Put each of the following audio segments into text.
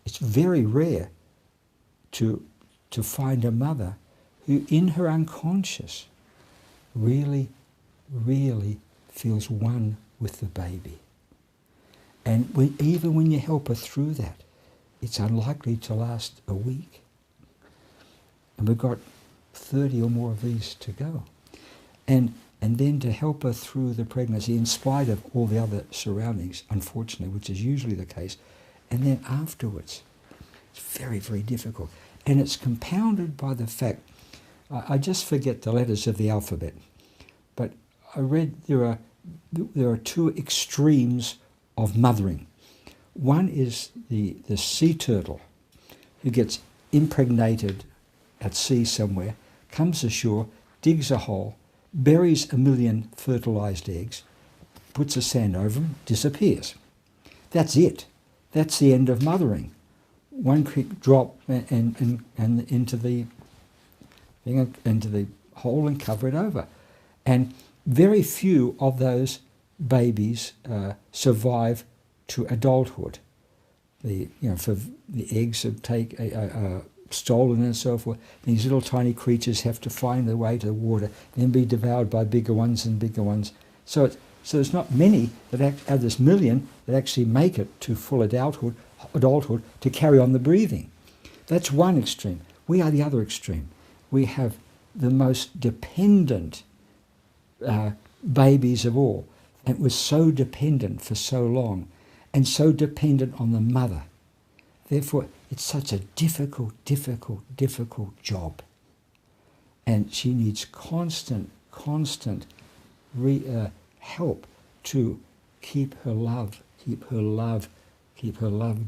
It's very rare to find a mother who in her unconscious really, really feels one with the baby. And even when you help her through that, it's unlikely to last a week. And we've got 30 or more of these to go. And then to help her through the pregnancy, in spite of all the other surroundings, unfortunately, which is usually the case, and then afterwards, it's very, very difficult. And it's compounded by the fact, I just forget the letters of the alphabet, but I read there are two extremes of mothering. One is the sea turtle who gets impregnated at sea somewhere, comes ashore, digs a hole, buries 1 million fertilized eggs, puts a sand over them, disappears. That's it. That's the end of mothering. One quick drop and into the hole and cover it over. And very few of those babies survive to adulthood. For the eggs are stolen and so forth. These little tiny creatures have to find their way to the water, then be devoured by bigger ones and bigger ones. So there's not many that out of this 1 million that actually make it to full adulthood to carry on the breathing. That's one extreme. We are the other extreme. We have the most dependent babies of all. And it was so dependent for so long and so dependent on the mother. Therefore, it's such a difficult job. And she needs constant help to keep her love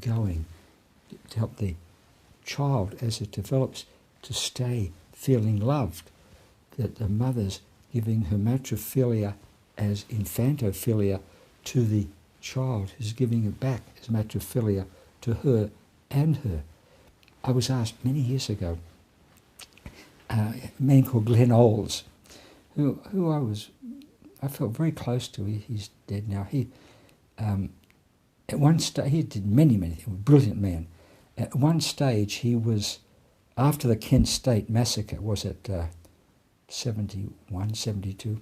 going, to help the child as it develops to stay feeling loved, that the mother's giving her matrophilia as infantophilia to the child, who's giving it back as matrophilia to her and her. I was asked many years ago, a man called Glenn Olds, who I felt very close to. He's dead now. He at one stage, he did many things, a brilliant man. At one stage, he was, after the Kent State massacre, was it 71, 72,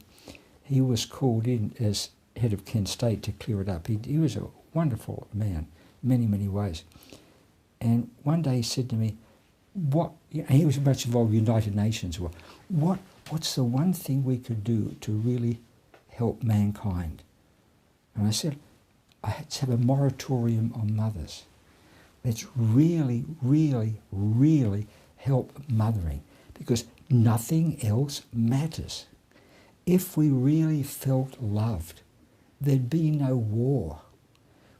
he was called in as head of Kent State to clear it up. He was a wonderful man, many ways. And one day he said to me, he was much involved with United Nations. What's the one thing we could do to really help mankind? And I said, I had to have a moratorium on mothers. Let's really help mothering, because nothing else matters. If we really felt loved, there'd be no war.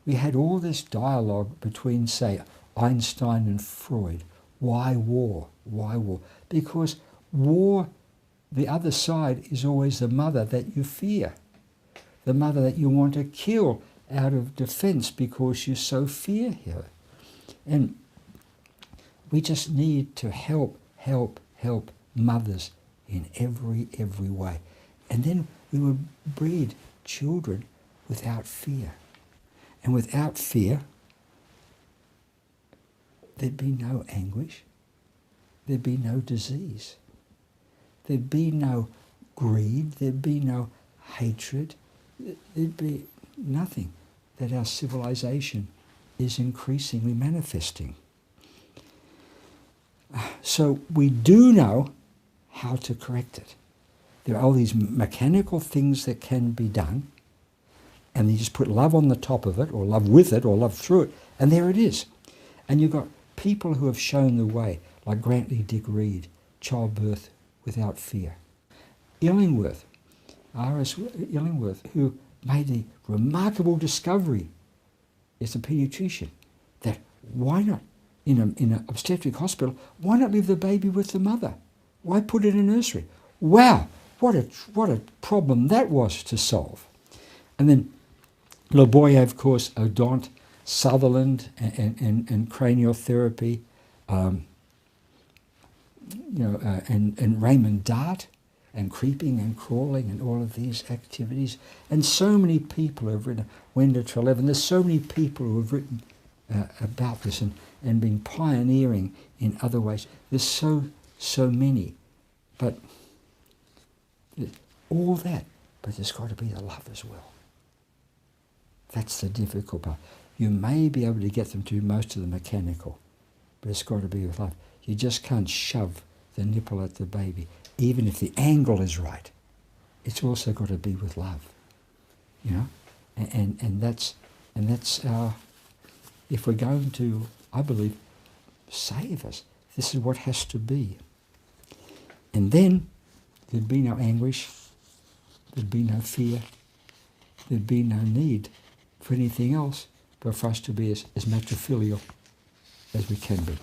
We had all this dialogue between, say, Einstein and Freud. Why war? Why war? Because war, the other side, is always the mother that you fear, the mother that you want to kill out of defense because you so fear her. And we just need to help mothers in every way. And then we would breed children without fear. And without fear, there'd be no anguish, there'd be no disease, there'd be no greed, there'd be no hatred, there'd be nothing that our civilization is increasingly manifesting. So we do know how to correct it. There are all these mechanical things that can be done, and you just put love on the top of it, or love with it, or love through it, and there it is. And you've got people who have shown the way, like Grantley Dick Reed, childbirth without fear. Illingworth, R.S. Illingworth, who made the remarkable discovery as a paediatrician that why not, in an obstetric hospital, why not leave the baby with the mother? Why put it in a nursery? Wow, what a problem that was to solve. And then Leboyer, of course, Odont, Sutherland, and craniotherapy, and Raymond Dart, and creeping and crawling and all of these activities. And so many people have written, Wenda Treleaven, there's so many people who have written about this and been pioneering in other ways. There's so many, but all that, but there's got to be the love as well. That's the difficult part. You may be able to get them to do most of the mechanical, but it's got to be with love. You just can't shove the nipple at the baby, even if the angle is right. It's also got to be with love, you know, and that's our. If we're going to, I believe, save us, this is what has to be. And then there'd be no anguish, there'd be no fear, there'd be no need for anything else but for us to be as matrifilial as we can be.